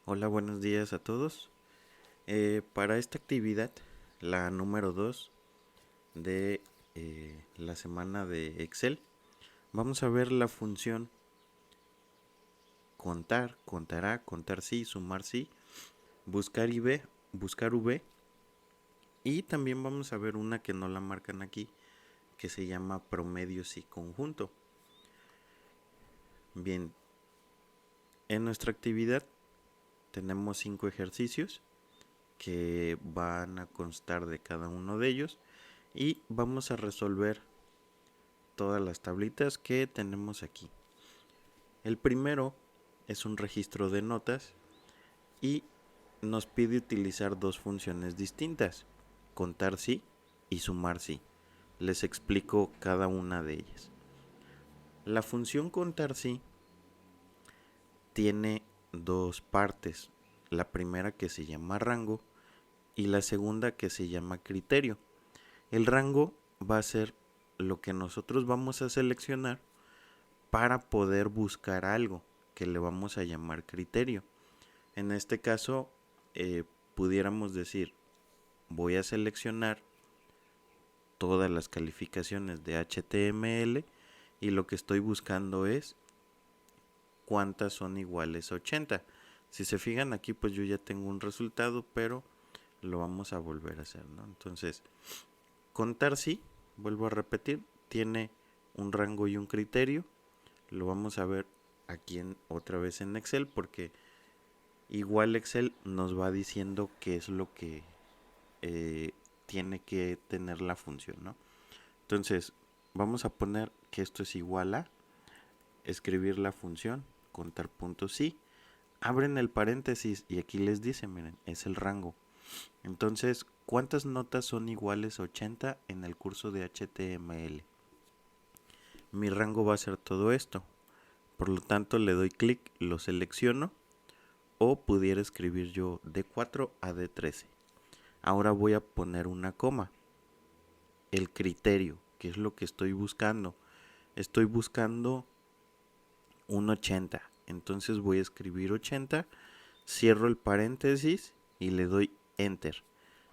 Hola, buenos días a todos. Para esta actividad, la número 2 de la semana de Excel, vamos a ver la función contar, contará, contar sí, sumar sí, buscar V, y también vamos a ver una que no la marcan aquí, que se llama promedio sí conjunto. Bien, en nuestra actividad tenemos 5 ejercicios que van a constar de cada uno de ellos y vamos a resolver todas las tablitas que tenemos aquí. El primero es un registro de notas y nos pide utilizar dos funciones distintas, contar sí y sumar sí. Les explico cada una de ellas. La función contar sí tiene dos partes, la primera que se llama rango y la segunda que se llama criterio. El rango va a ser lo que nosotros vamos a seleccionar para poder buscar algo que le vamos a llamar criterio. En este caso, eh, pudiéramos decir, voy a seleccionar todas las calificaciones de HTML y lo que estoy buscando es cuántas son iguales a 80. Si se fijan aquí, pues yo ya tengo un resultado, pero lo vamos a volver a hacer, ¿no? Entonces, contar sí, vuelvo a repetir, tiene un rango y un criterio. Lo vamos a ver aquí otra vez en Excel porque igual Excel nos va diciendo qué es lo que tiene que tener la función, ¿no? Entonces, vamos a poner que esto es igual a escribir la función, contar puntos sí. Abren el paréntesis y aquí les dice, miren, es el rango. Entonces, ¿cuántas notas son iguales a 80 en el curso de HTML? Mi rango va a ser todo esto. Por lo tanto, le doy clic, lo selecciono o pudiera escribir yo de 4 a D13. Ahora voy a poner una coma. El criterio, que es lo que estoy buscando. Estoy buscando un 80. Entonces voy a escribir 80, cierro el paréntesis y le doy enter.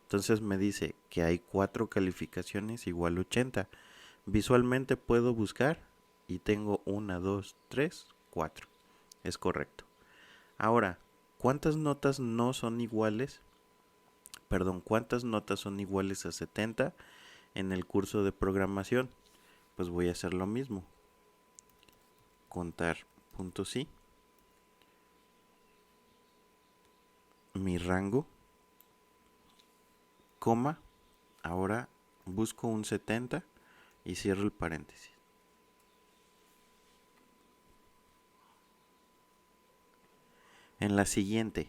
Entonces me dice que hay 4 calificaciones igual a 80. Visualmente puedo buscar y tengo 1, 2, 3, 4. Es correcto. Ahora, ¿cuántas notas no son iguales? ¿Cuántas notas son iguales a 70 en el curso de programación? Pues voy a hacer lo mismo. Contar puntos sí. Mi rango, coma. Ahora busco un 70 y cierro el paréntesis. En la siguiente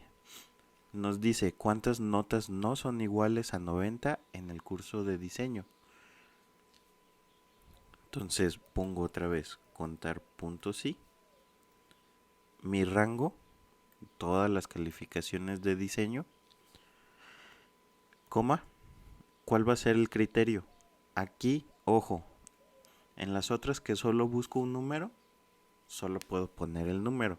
nos dice cuántas notas no son iguales a 90 en el curso de diseño. Entonces pongo otra vez contar puntos sí. Mi rango, todas las calificaciones de diseño, coma. ¿Cuál va a ser el criterio? Aquí, ojo, en las otras que solo busco un número, solo puedo poner el número.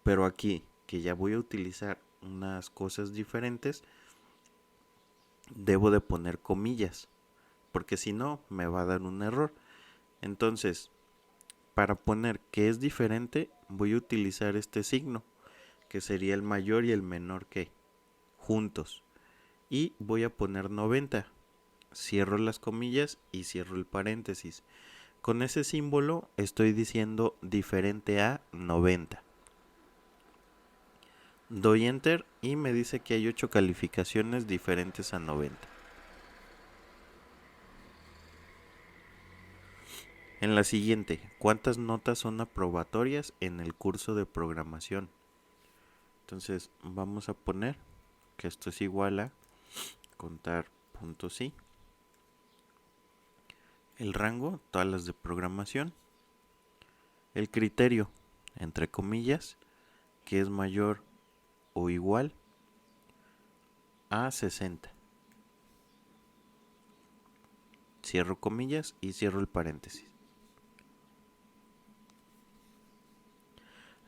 Pero aquí, que ya voy a utilizar unas cosas diferentes, debo de poner comillas, porque si no, me va a dar un error. Entonces, para poner que es diferente, voy a utilizar este signo, que sería el mayor y el menor que, juntos. Y voy a poner 90. Cierro las comillas y cierro el paréntesis. Con ese símbolo estoy diciendo diferente a 90. Doy enter y me dice que hay 8 calificaciones diferentes a 90. En la siguiente, ¿cuántas notas son aprobatorias en el curso de programación? Entonces vamos a poner que esto es igual a contar puntos sí. El rango, todas las de programación. El criterio, entre comillas, que es mayor o igual a 60. Cierro comillas y cierro el paréntesis.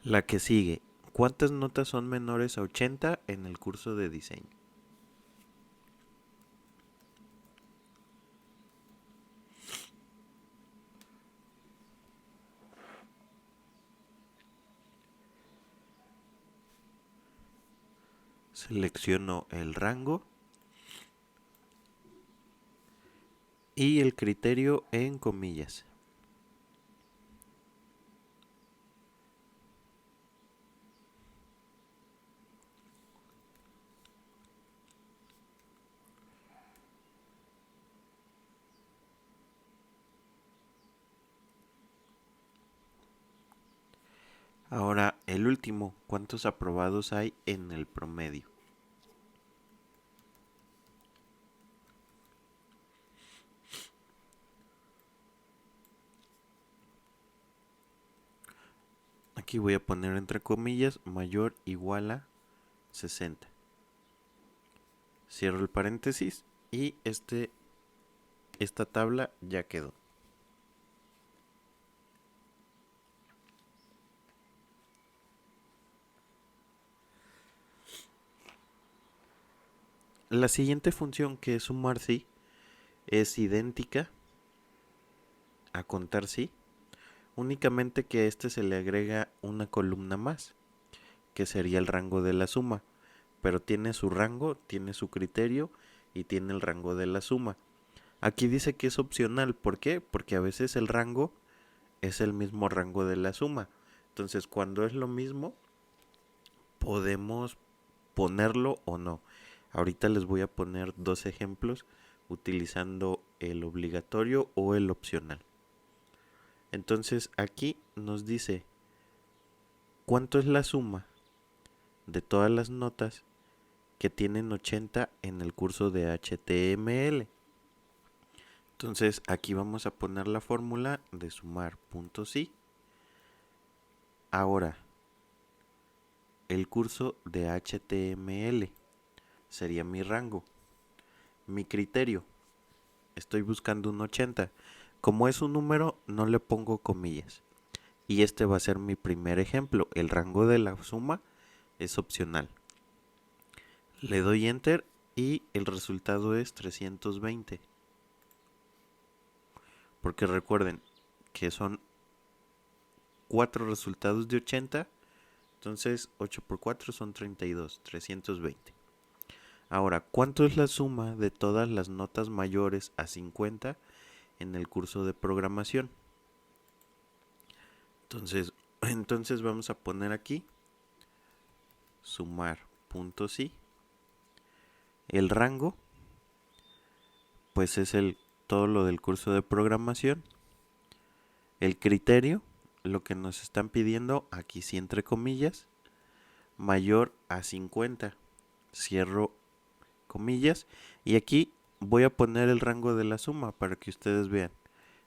La que sigue, ¿Cuántas notas son menores a 80 en el curso de diseño? Selecciono el rango y el criterio en comillas. Ahora, el último, ¿cuántos aprobados hay en el promedio? Aquí voy a poner entre comillas mayor igual a 60. Cierro el paréntesis y esta tabla ya quedó. La siguiente función, que es sumar sí, es idéntica a contar sí, únicamente que a este se le agrega una columna más, que sería el rango de la suma, pero tiene su rango, tiene su criterio y tiene el rango de la suma. Aquí dice que es opcional, ¿por qué? Porque a veces el rango es el mismo rango de la suma. Entonces, cuando es lo mismo, podemos ponerlo o no. Ahorita les voy a poner dos ejemplos utilizando el obligatorio o el opcional. Entonces, aquí nos dice cuánto es la suma de todas las notas que tienen 80 en el curso de HTML. Entonces, aquí vamos a poner la fórmula de sumar puntos y. Ahora, el curso de HTML sería mi rango. Mi criterio, estoy buscando un 80. Como es un número, no le pongo comillas. Y este va a ser mi primer ejemplo. El rango de la suma es opcional. Le doy enter y el resultado es 320. Porque recuerden que son 4 resultados de 80. Entonces 8 por 4 son 32, 320. Ahora, ¿cuánto es la suma de todas las notas mayores a 50 en el curso de programación? Entonces vamos a poner aquí sumar puntos y. El rango, pues es todo lo del curso de programación. El criterio, lo que nos están pidiendo, aquí sí entre comillas, mayor a 50. Cierro comillas y aquí voy a poner el rango de la suma para que ustedes vean.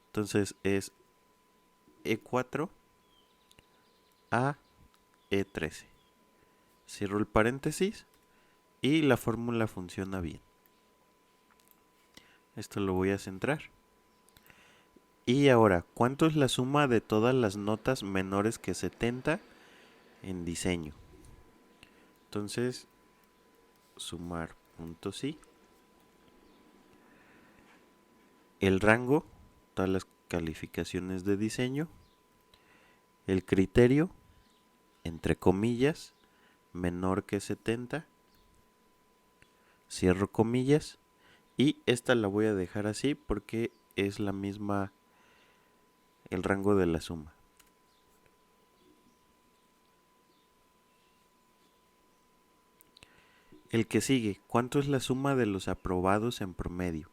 Entonces es E4 a E13. Cierro el paréntesis y la fórmula funciona bien. Esto lo voy a centrar. Y ahora, ¿cuánto es la suma de todas las notas menores que 70 en diseño? Entonces, sumar puntos y. El rango, todas las calificaciones de diseño. El criterio, entre comillas, menor que 70. Cierro comillas. Y esta la voy a dejar así porque es la misma, el rango de la suma. El que sigue, ¿cuánto es la suma de los aprobados en promedio?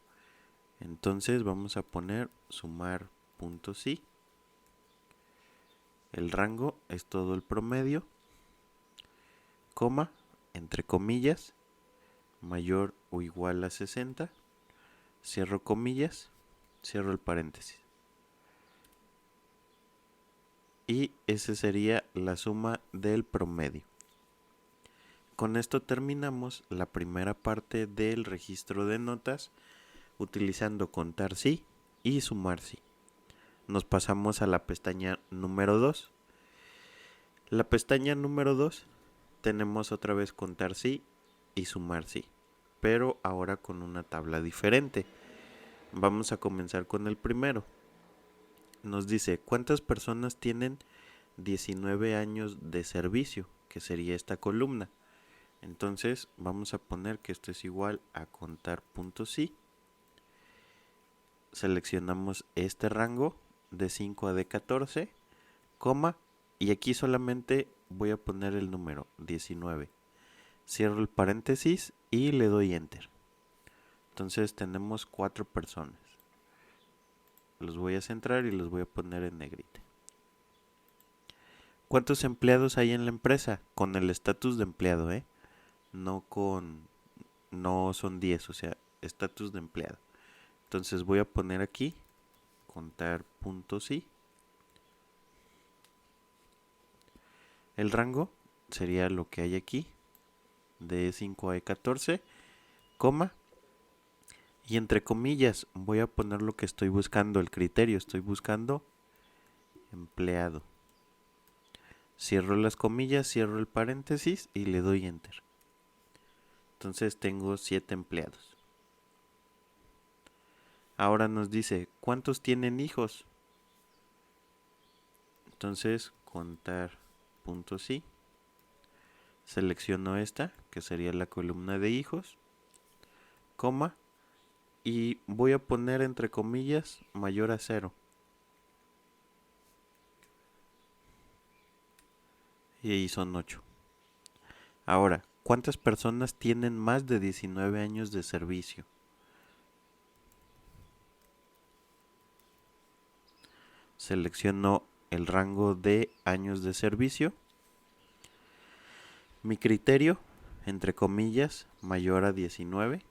Entonces vamos a poner sumar puntos y. El rango es todo el promedio, coma, entre comillas, mayor o igual a 60. Cierro comillas, cierro el paréntesis. Y esa sería la suma del promedio. Con esto terminamos la primera parte del registro de notas utilizando contar sí y sumar sí. Nos pasamos a la pestaña número 2. La pestaña número 2 tenemos otra vez contar sí y sumar sí, pero ahora con una tabla diferente. Vamos a comenzar con el primero. Nos dice cuántas personas tienen 19 años de servicio, que sería esta columna. Entonces vamos a poner que esto es igual a contar puntos sí. Seleccionamos este rango de 5 a D14, coma, y aquí solamente voy a poner el número 19. Cierro el paréntesis y le doy enter. Entonces tenemos 4 personas. Los voy a centrar y los voy a poner en negrita. ¿Cuántos empleados hay en la empresa? Con el estatus de empleado, no son 10, o sea, estatus de empleado. Entonces voy a poner aquí contar puntos sí. El rango sería lo que hay aquí, de 5 a 14, coma, y entre comillas voy a poner lo que estoy buscando, el criterio, estoy buscando empleado. Cierro las comillas, cierro el paréntesis y le doy enter. Entonces tengo 7 empleados. Ahora nos dice, ¿cuántos tienen hijos? Entonces, contar puntos sí. Selecciono esta, que sería la columna de hijos, coma, y voy a poner entre comillas mayor a 0. Y ahí son 8. Ahora, ¿cuántas personas tienen más de 19 años de servicio? Selecciono el rango de años de servicio. Mi criterio, entre comillas, mayor a 19.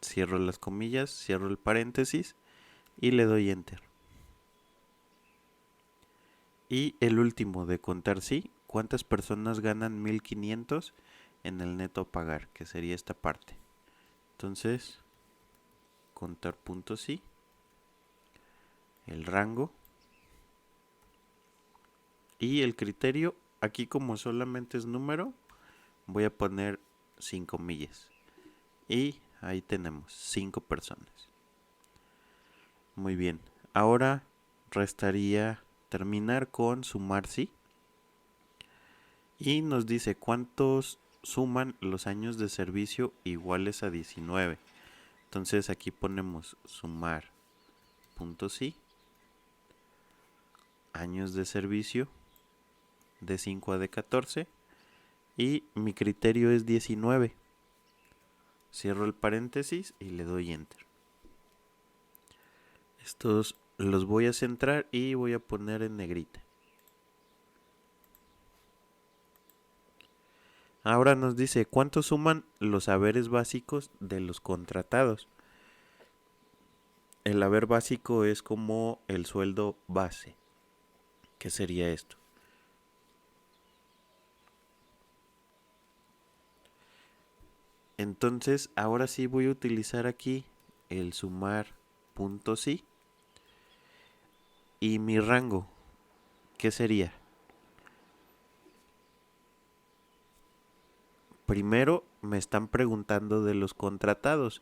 Cierro las comillas, cierro el paréntesis y le doy enter. Y el último de contar sí, ¿cuántas personas ganan 1500 en el neto a pagar? Que sería esta parte. Entonces, contar puntos sí, el rango y el criterio. Aquí como solamente es número, voy a poner 5 millas. Y ahí tenemos 5 personas. Muy bien, ahora restaría terminar con sumar sí. Y nos dice cuántos suman los años de servicio iguales a 19. Entonces aquí ponemos sumar punto sí, años de servicio de 5 a de 14 y mi criterio es 19. Cierro el paréntesis y le doy enter. Estos los voy a centrar y voy a poner en negrita. Ahora nos dice cuánto suman los haberes básicos de los contratados. El haber básico es como el sueldo base. ¿Qué sería esto? Entonces, ahora sí voy a utilizar aquí el sumar punto sí. Y mi rango, ¿qué sería? Primero me están preguntando de los contratados.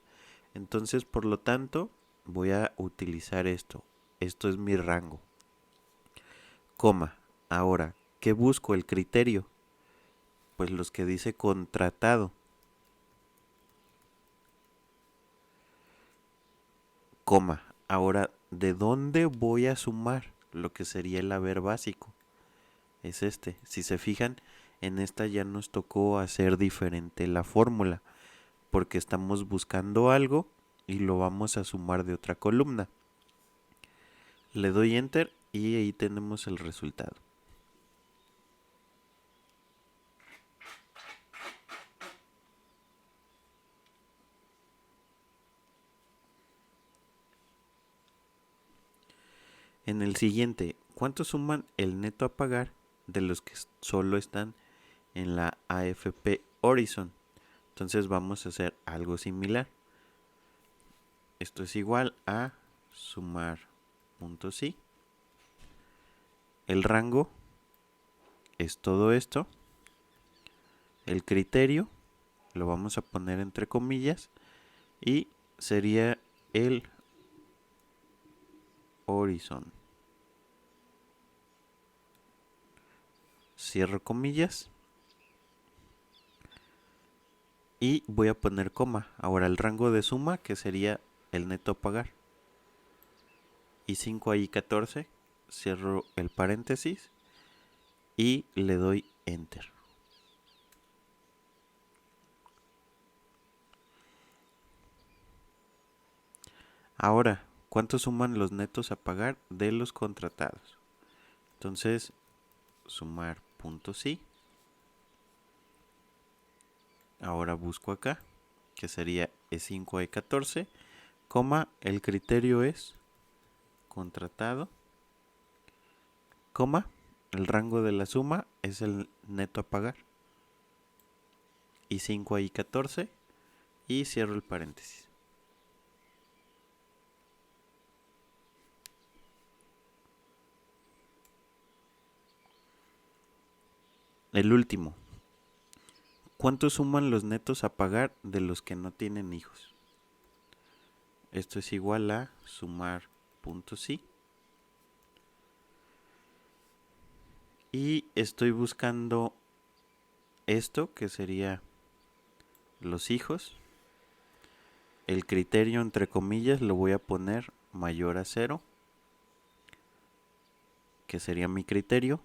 Entonces, por lo tanto, voy a utilizar esto. Esto es mi rango. Coma. Ahora, ¿qué busco? El criterio. Pues los que dice contratado. Coma. Ahora, ¿de dónde voy a sumar lo que sería el haber básico? Es este. Si se fijan, en esta ya nos tocó hacer diferente la fórmula, porque estamos buscando algo y lo vamos a sumar de otra columna. Le doy enter y ahí tenemos el resultado. En el siguiente, ¿cuánto suman el neto a pagar de los que solo están en la AFP Horizon? Entonces vamos a hacer algo similar. Esto es igual a sumar puntos sí. El rango es todo esto. El criterio lo vamos a poner entre comillas y sería el horizon. Cierro comillas y voy a poner coma. Ahora el rango de suma, que sería el neto a pagar. Y 5 ahí 14. Cierro el paréntesis y le doy enter. Ahora, ¿cuánto suman los netos a pagar de los contratados? Entonces, sumar punto sí. Ahora busco acá, que sería E5 E14, coma, el criterio es contratado, coma, el rango de la suma es el neto a pagar. Y 5 ahí 14 y cierro el paréntesis. El último. ¿Cuánto suman los netos a pagar de los que no tienen hijos? Esto es igual a sumar punto sí. Y estoy buscando esto, que sería los hijos. El criterio, entre comillas, lo voy a poner mayor a 0, que sería mi criterio.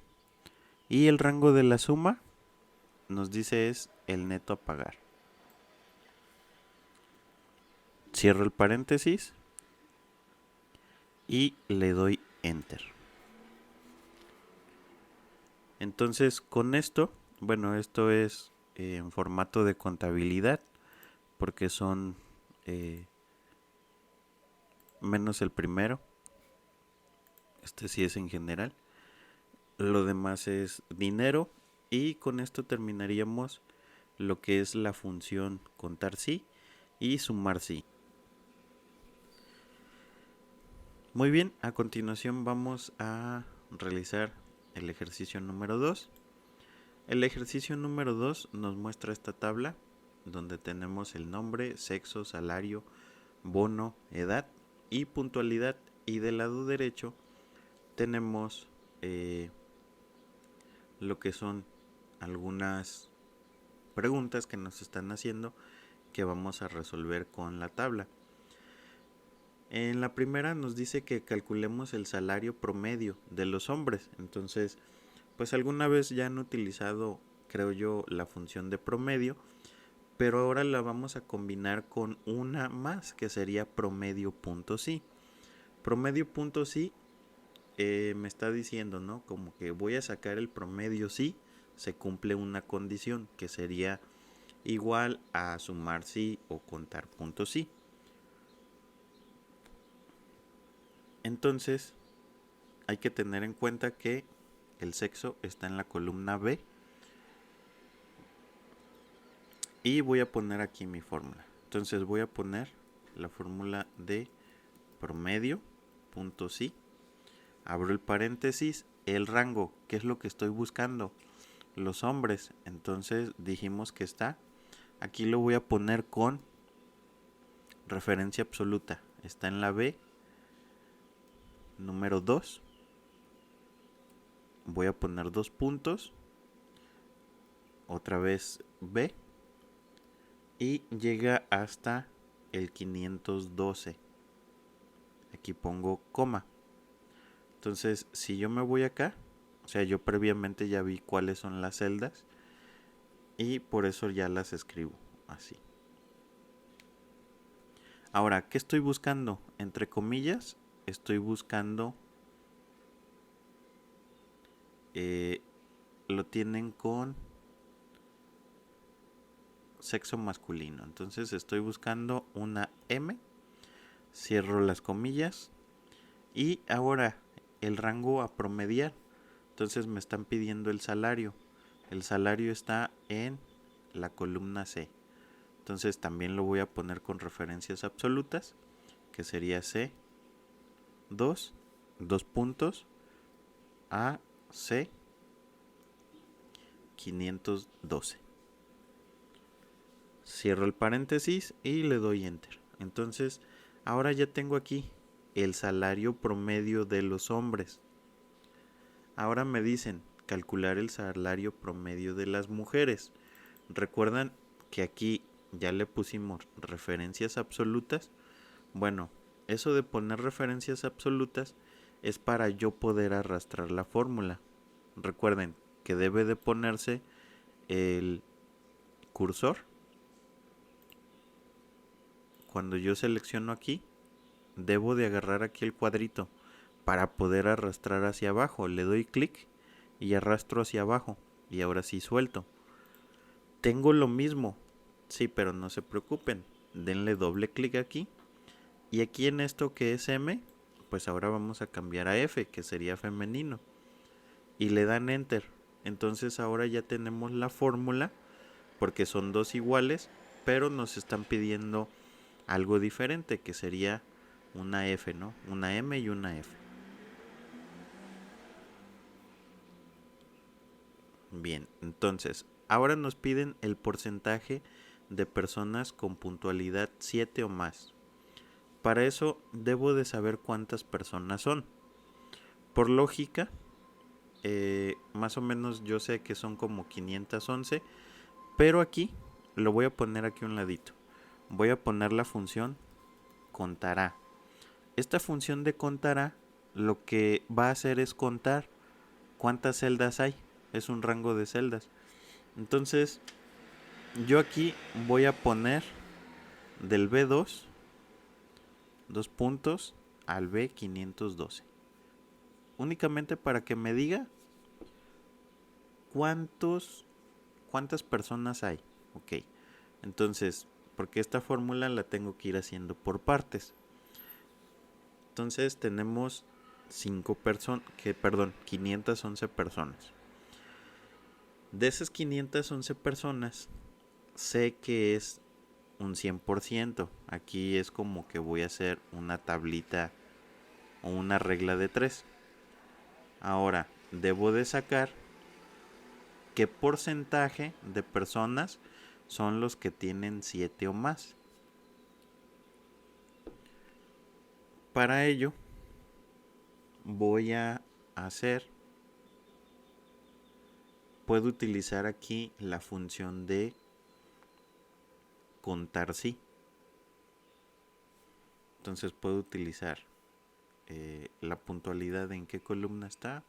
Y el rango de la suma nos dice es el neto a pagar. Cierro el paréntesis y le doy enter. Entonces con esto, bueno, esto es en formato de contabilidad, porque son menos el primero. Este sí es en general. Lo demás es dinero. Y con esto terminaríamos lo que es la función contar sí y sumar sí. Muy bien, a continuación vamos a realizar el ejercicio número 2. El ejercicio número 2 nos muestra esta tabla donde tenemos el nombre, sexo, salario, bono, edad y puntualidad. Y del lado derecho tenemos lo que son algunas preguntas que nos están haciendo que vamos a resolver con la tabla. En la primera nos dice que calculemos el salario promedio de los hombres. Entonces, pues alguna vez ya han utilizado, creo yo, la función de promedio, pero ahora la vamos a combinar con una más, que sería promedio punto sí. Promedio punto sí me está diciendo, ¿no? Como que voy a sacar el promedio sí, se cumple una condición, que sería igual a sumar sí o contar punto sí. Entonces, hay que tener en cuenta que el sexo está en la columna B. Y voy a poner aquí mi fórmula. Entonces voy a poner la fórmula de promedio, punto sí. Abro el paréntesis, el rango, ¿qué es lo que estoy buscando? Los hombres. Entonces dijimos que está. Aquí lo voy a poner con referencia absoluta. Está en la B, número 2. Voy a poner 2 puntos. Otra vez B. Y llega hasta el 512. Aquí pongo coma. Entonces, si yo me voy acá, o sea, yo previamente ya vi cuáles son las celdas y por eso ya las escribo así. Ahora, ¿qué estoy buscando? Entre comillas, estoy buscando, lo tienen con sexo masculino. Entonces estoy buscando una M, cierro las comillas y ahora el rango a promediar. Entonces me están pidiendo el salario. El salario está en la columna C. Entonces también lo voy a poner con referencias absolutas, que sería C, 2 puntos, A, C, 512. Cierro el paréntesis y le doy enter. Entonces, ahora ya tengo aquí el salario promedio de los hombres. Ahora me dicen calcular el salario promedio de las mujeres. ¿Recuerdan que aquí ya le pusimos referencias absolutas? Bueno, eso de poner referencias absolutas es para yo poder arrastrar la fórmula. Recuerden que debe de ponerse el cursor. Cuando yo selecciono aquí, debo de agarrar aquí el cuadrito para poder arrastrar hacia abajo. Le doy clic y arrastro hacia abajo y ahora sí suelto. Tengo lo mismo, sí, pero no se preocupen. Denle doble clic aquí y aquí en esto que es M, pues ahora vamos a cambiar a F, que sería femenino, y le dan enter. Entonces ahora ya tenemos la fórmula porque son dos iguales, pero nos están pidiendo algo diferente, que sería una F, ¿no? Una M y una F. Bien, entonces, ahora nos piden el porcentaje de personas con puntualidad 7 o más. Para eso debo de saber cuántas personas son. Por lógica, más o menos yo sé que son como 511, pero aquí lo voy a poner aquí a un ladito. Voy a poner la función contará. Esta función de contará lo que va a hacer es contar cuántas celdas hay. Es un rango de celdas. Entonces, yo aquí voy a poner del B2, dos puntos, al B512. Únicamente para que me diga cuántas personas hay. Ok. Entonces, porque esta fórmula la tengo que ir haciendo por partes. Entonces tenemos 511 personas. De esas 511 personas, sé que es un 100%. Aquí es como que voy a hacer una tablita o una regla de 3. Ahora, debo de sacar qué porcentaje de personas son los que tienen 7 o más. Para ello, voy a puedo utilizar aquí la función de contar sí. Entonces puedo utilizar la puntualidad en qué columna está.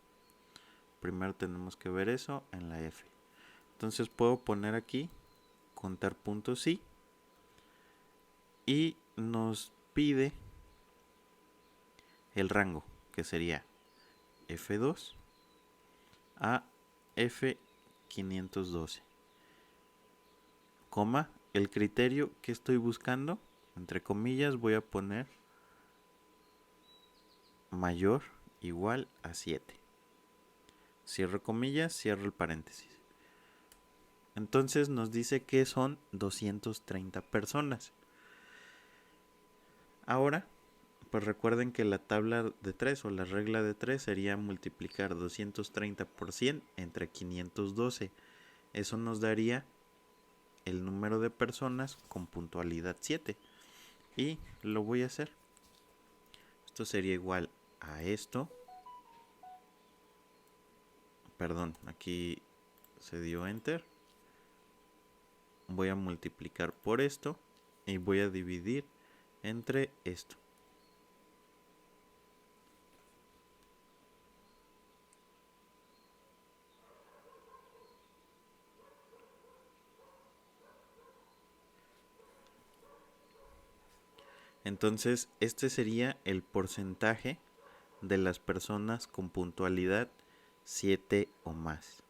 Primero tenemos que ver eso en la F. Entonces puedo poner aquí contar puntos sí y nos pide el rango, que sería F2 a F512, coma, el criterio que estoy buscando, entre comillas voy a poner mayor igual a 7. Cierro comillas, cierro el paréntesis. Entonces nos dice que son 230 personas. Ahora, pues recuerden que la tabla de 3 o la regla de 3 sería multiplicar 230 por 100 entre 512. Eso nos daría el número de personas con puntualidad 7. Y lo voy a hacer. Esto sería igual a esto. Perdón, aquí se dio enter. Voy a multiplicar por esto y voy a dividir entre esto. Entonces, este sería el porcentaje de las personas con puntualidad 7 o más.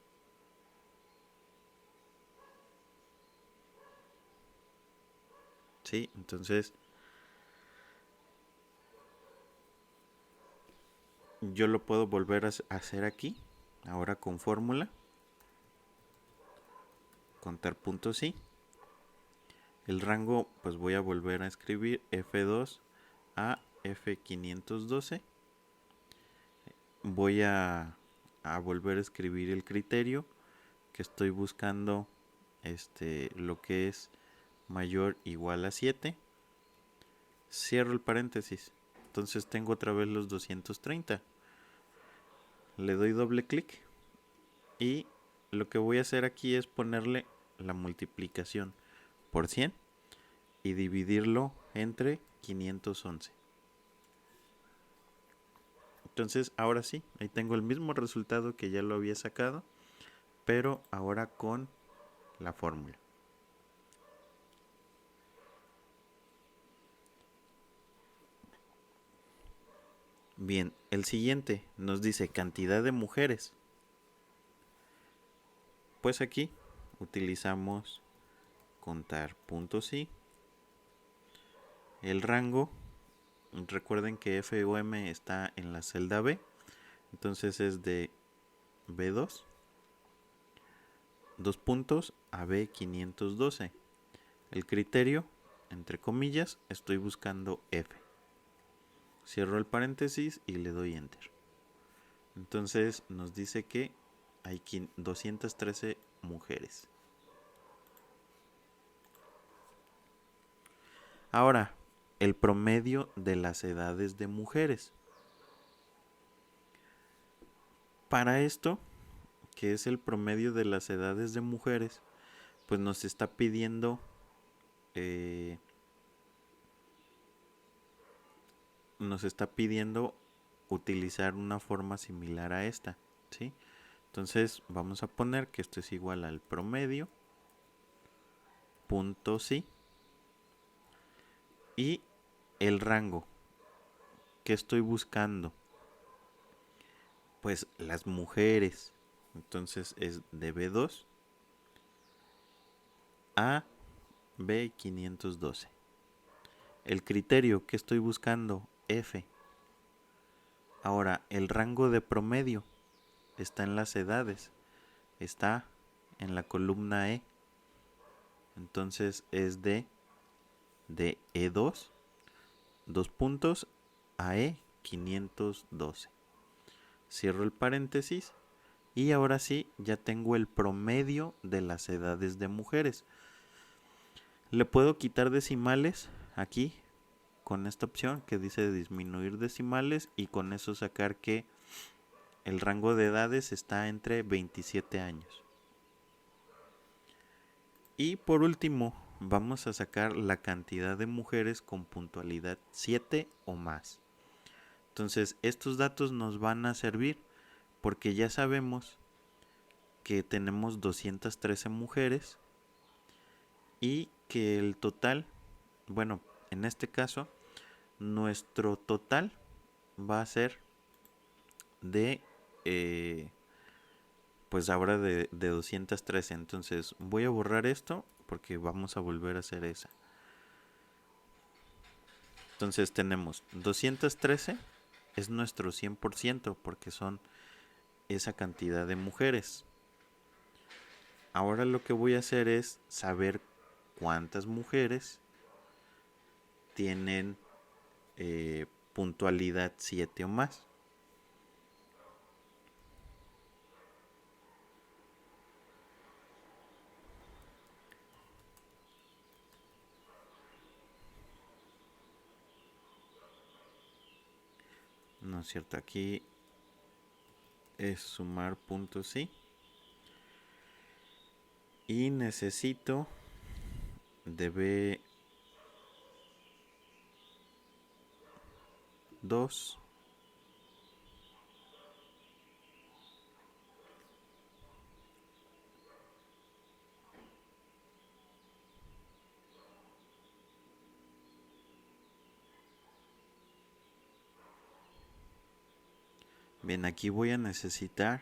¿Sí? Entonces, yo lo puedo volver a hacer aquí, ahora con fórmula. Contar puntos sí. El rango, pues voy a volver a escribir F2 a F512. Voy a volver a escribir el criterio, que estoy buscando lo que es mayor o igual a 7. Cierro el paréntesis. Entonces tengo otra vez los 230. Le doy doble clic y lo que voy a hacer aquí es ponerle la multiplicación por 100 y dividirlo entre 511. Entonces ahora sí, ahí tengo el mismo resultado que ya lo había sacado, pero ahora con la fórmula. Bien, el siguiente nos dice cantidad de mujeres. Pues aquí utilizamos contar puntos y el rango. Recuerden que FOM está en la celda B, entonces es de B2, 2 puntos a B512. El criterio, entre comillas, estoy buscando F. Cierro el paréntesis y le doy enter. Entonces nos dice que hay 213 mujeres. Ahora, el promedio de las edades de mujeres. Para esto, que es el promedio de las edades de mujeres, pues nos está pidiendo utilizar una forma similar a esta, ¿sí? Entonces vamos a poner que esto es igual al promedio punto sí y el rango que estoy buscando, pues las mujeres, entonces es de B2 a B512. El criterio que estoy buscando, F. Ahora, el rango de promedio está en las edades, está en la columna E. Entonces es de E2, 2 puntos a E512. Cierro el paréntesis y ahora sí ya tengo el promedio de las edades de mujeres. Le puedo quitar decimales aquí con esta opción que dice disminuir decimales y con eso sacar que el rango de edades está entre 27 años. Y por último, vamos a sacar la cantidad de mujeres con puntualidad 7 o más. Entonces, estos datos nos van a servir porque ya sabemos que tenemos 213 mujeres y que el total, bueno, en este caso, nuestro total va a ser de, pues ahora de 213. Entonces voy a borrar esto porque vamos a volver a hacer esa. Entonces tenemos 213 es nuestro 100% porque son esa cantidad de mujeres. Ahora lo que voy a hacer es saber cuántas mujeres tienen puntualidad 7 o más. No es cierto, aquí es sumar puntos sí. Y necesito de B2 Bien, aquí voy a necesitar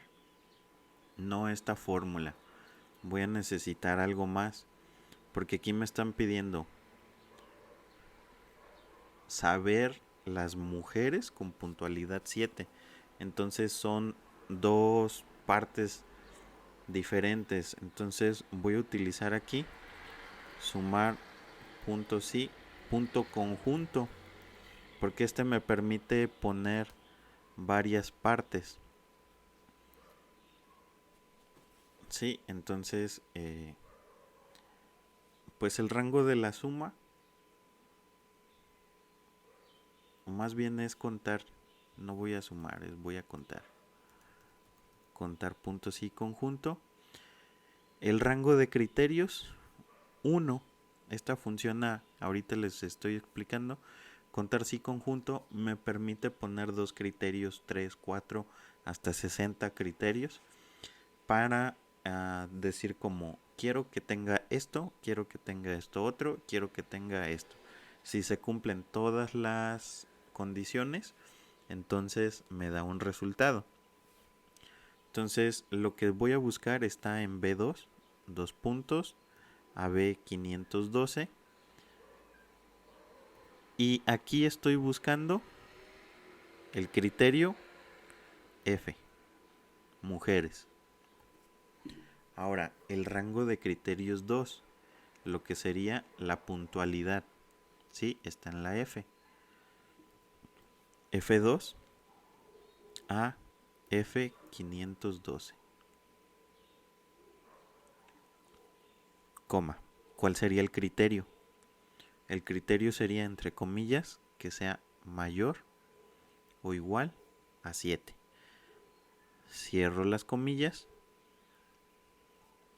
no esta fórmula, voy a necesitar algo más, porque aquí me están pidiendo saber las mujeres con puntualidad 7. Entonces son dos partes diferentes. Entonces voy a utilizar aquí sumar punto sí, punto conjunto, porque este me permite poner varias partes. Sí, entonces, pues el rango de la suma, más bien es contar, no voy a sumar, voy a contar. Contar puntos y conjunto. El rango de criterios, 1. Esta funciona, ahorita les estoy explicando. Contar sí conjunto me permite poner 2 criterios, 3, 4, hasta 60 criterios para decir como quiero que tenga esto, quiero que tenga esto otro, quiero que tenga esto. Si se cumplen todas las condiciones, entonces me da un resultado. Entonces lo que voy a buscar está en B2, 2 puntos, AB512. Y aquí estoy buscando el criterio F, mujeres. Ahora, el rango de criterios 2, lo que sería la puntualidad. Sí, está en la F. F2 a F512. Coma. ¿Cuál sería el criterio? El criterio sería, entre comillas, que sea mayor o igual a 7. Cierro las comillas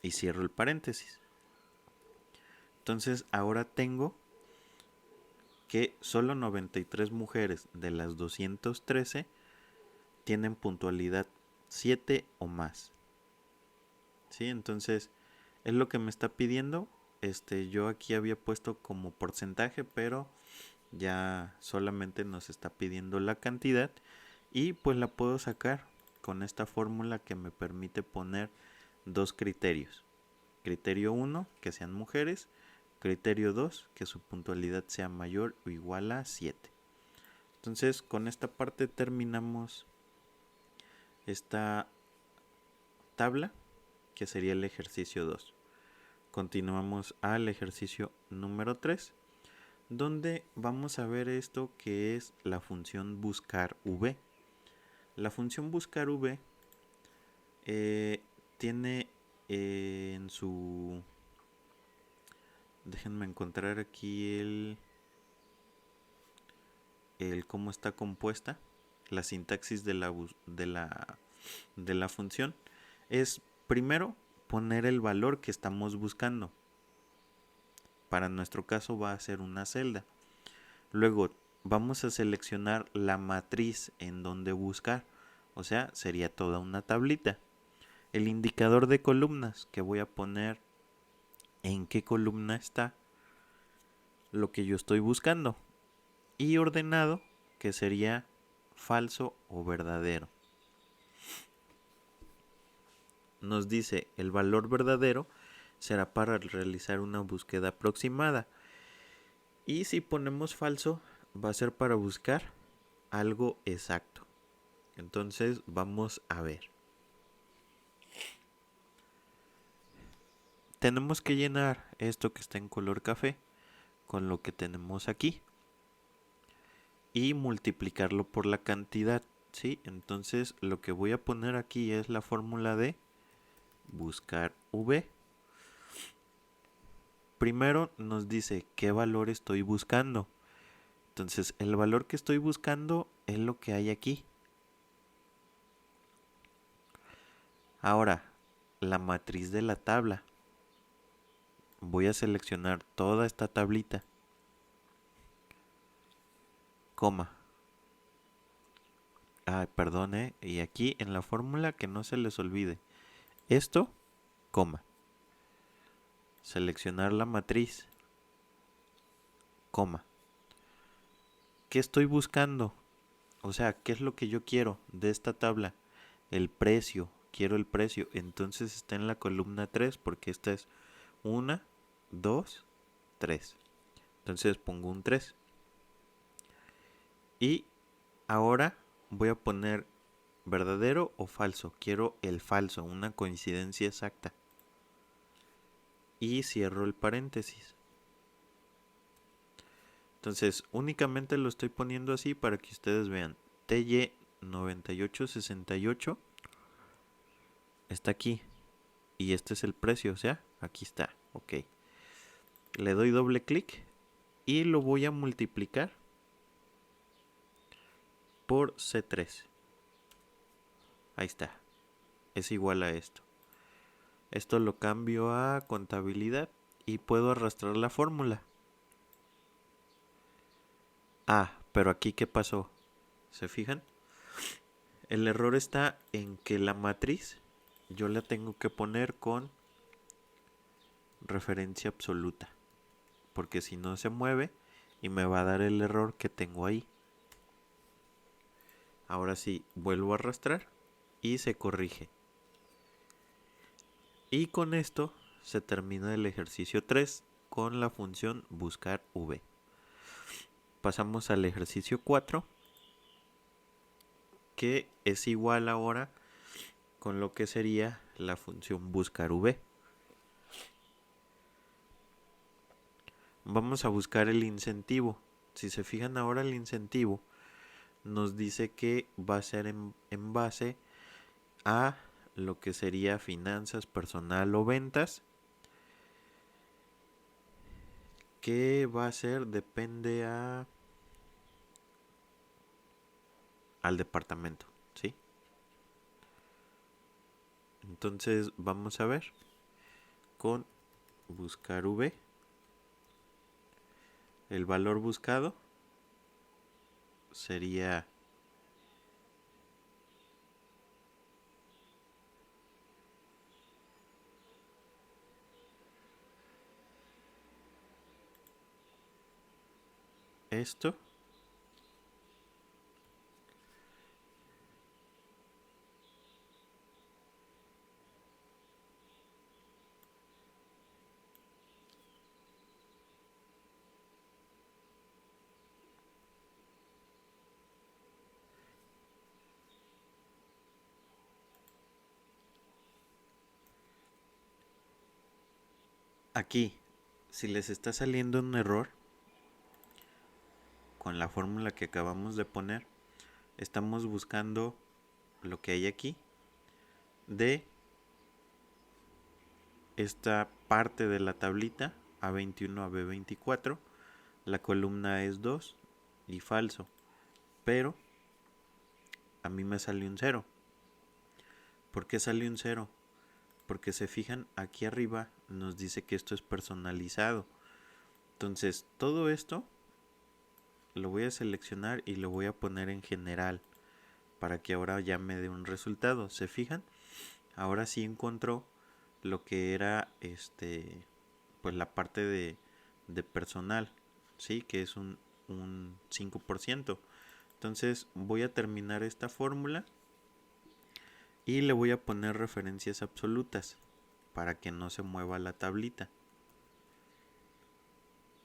y cierro el paréntesis. Entonces ahora tengo que solo 93 mujeres de las 213 tienen puntualidad 7 o más. ¿Sí? Entonces es lo que me está pidiendo. Yo aquí había puesto como porcentaje, pero ya solamente nos está pidiendo la cantidad y pues la puedo sacar con esta fórmula que me permite poner dos criterios. Criterio 1, que sean mujeres. Criterio 2, que su puntualidad sea mayor o igual a 7. Entonces con esta parte terminamos esta tabla, que sería el ejercicio 2. Continuamos al ejercicio número 3, donde vamos a ver esto que es la función buscar v. La función buscar v tiene en su... Déjenme encontrar aquí el cómo está compuesta, la sintaxis de la función. Es primero poner el valor que estamos buscando. Para nuestro caso va a ser una celda. Luego vamos a seleccionar la matriz en donde buscar. O sea, sería toda una tablita. El indicador de columnas que voy a poner en qué columna está lo que yo estoy buscando. Y ordenado, que sería falso o verdadero. Nos dice el valor verdadero será para realizar una búsqueda aproximada. Y si ponemos falso, va a ser para buscar algo exacto. Entonces vamos a ver. Tenemos que llenar esto que está en color café con lo que tenemos aquí y multiplicarlo por la cantidad, ¿sí? Entonces lo que voy a poner aquí es la fórmula de buscar v. Primero nos dice qué valor estoy buscando. Entonces el valor que estoy buscando es lo que hay aquí. Ahora, la matriz de la tabla. Voy a seleccionar toda esta tablita, coma. Perdón, y aquí en la fórmula que no se les olvide. Esto, coma. Seleccionar la matriz, coma. ¿Qué estoy buscando? O sea, ¿qué es lo que yo quiero de esta tabla? El precio, quiero el precio. Entonces está en la columna 3 porque esta es 1, 2, 3. Entonces pongo un 3. Y ahora voy a poner verdadero o falso. Quiero el falso, una coincidencia exacta. Y cierro el paréntesis. Entonces únicamente lo estoy poniendo así para que ustedes vean. TY9868 está aquí. y este es el precio, o sea, aquí está, ok. Le doy doble clic y lo voy a multiplicar por C3. Ahí está, es igual a esto. Esto lo cambio a contabilidad y puedo arrastrar la fórmula. Ah, pero aquí ¿qué pasó? ¿Se fijan? El error está en que la matriz yo la tengo que poner con referencia absoluta, porque si no se mueve y me va a dar el error que tengo ahí. Ahora sí, vuelvo a arrastrar y se corrige. Y con esto se termina el ejercicio 3 con la función buscar v. Pasamos al ejercicio 4, que es igual ahora con lo que sería la función buscar v. Vamos a buscar el incentivo. Si se fijan ahora, el incentivo nos dice que va a ser en base a lo que sería finanzas, personal o ventas. Que va a ser, depende al departamento, ¿sí? Entonces vamos a ver con buscar v. El valor buscado sería esto. Aquí, si les está saliendo un error con la fórmula que acabamos de poner, estamos buscando lo que hay aquí de esta parte de la tablita A21 a B24. La columna es 2 y falso, pero a mí me salió un 0. ¿Por qué salió un 0? Porque se fijan, aquí arriba nos dice que esto es personalizado. Entonces todo esto lo voy a seleccionar y lo voy a poner en general para que ahora ya me dé un resultado. ¿Se fijan? Ahora sí encontró lo que era pues la parte de personal, ¿sí? Que es un 5%. Entonces voy a terminar esta fórmula y le voy a poner referencias absolutas para que no se mueva la tablita.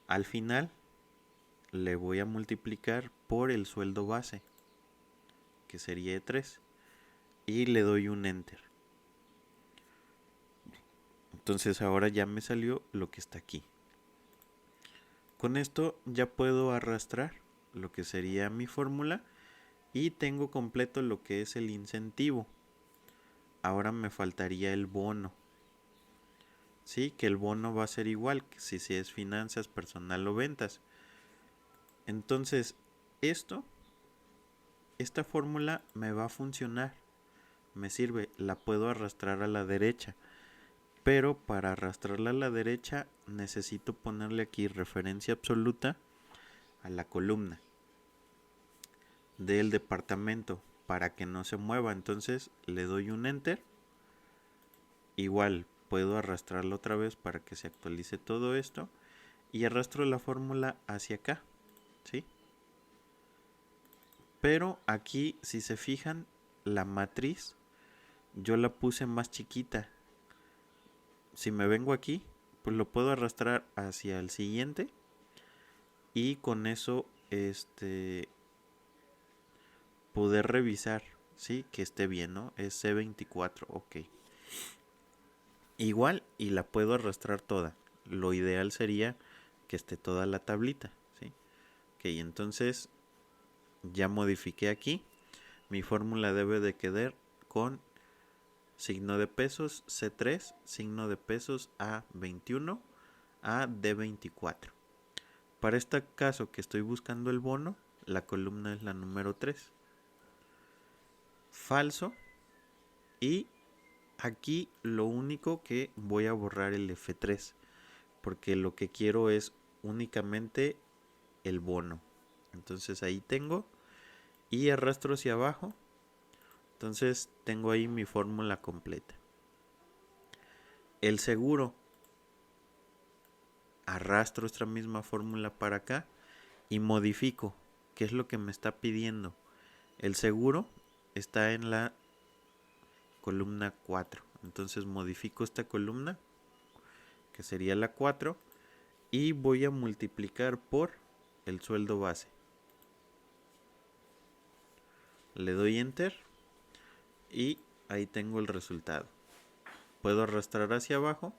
Al final le voy a multiplicar por el sueldo base, que sería de 3, y le doy un enter. Entonces ahora ya me salió lo que está aquí. Con esto ya puedo arrastrar lo que sería mi fórmula y tengo completo lo que es el incentivo. Ahora me faltaría el bono. Sí, que el bono va a ser igual que si es finanzas, personal o ventas. Entonces, esta fórmula me va a funcionar. Me sirve, la puedo arrastrar a la derecha. Pero para arrastrarla a la derecha necesito ponerle aquí referencia absoluta a la columna del departamento para que no se mueva. Entonces le doy un enter. Igual puedo arrastrarlo otra vez para que se actualice todo esto y arrastro la fórmula hacia acá, ¿sí? Pero aquí, si se fijan, la matriz yo la puse más chiquita. Si me vengo aquí, pues lo puedo arrastrar hacia el siguiente y con eso poder revisar, ¿sí? Que esté bien, ¿no? Es C24, ok. Igual y la puedo arrastrar toda. Lo ideal sería que esté toda la tablita, ¿sí? Ok, entonces ya modifiqué aquí. Mi fórmula debe de quedar con signo de pesos C3, signo de pesos A21, a D24. Para este caso que estoy buscando el bono, la columna es la número 3. Falso. Y aquí lo único que voy a borrar el F3, porque lo que quiero es únicamente el bono. Entonces ahí tengo y arrastro hacia abajo. Entonces tengo ahí mi fórmula completa. El seguro, arrastro esta misma fórmula para acá y modifico. ¿Qué es lo que me está pidiendo? El seguro está en la columna 4. Entonces modifico esta columna, que sería la 4, y voy a multiplicar por el sueldo base. Le doy enter y ahí tengo el resultado. Puedo arrastrar hacia abajo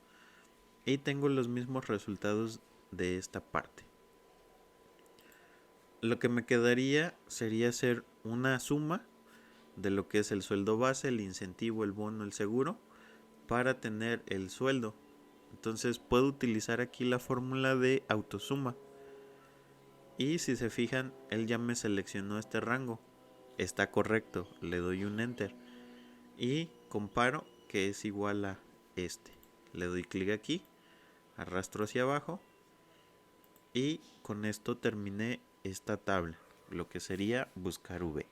y tengo los mismos resultados de esta parte. Lo que me quedaría sería hacer una suma de lo que es el sueldo base, el incentivo, el bono, el seguro, para tener el sueldo. Entonces puedo utilizar aquí la fórmula de autosuma. Y si se fijan, él ya me seleccionó este rango. Está correcto, le doy un enter. Y comparo que es igual a este. Le doy clic aquí, arrastro hacia abajo. Y con esto terminé esta tabla, lo que sería buscar V.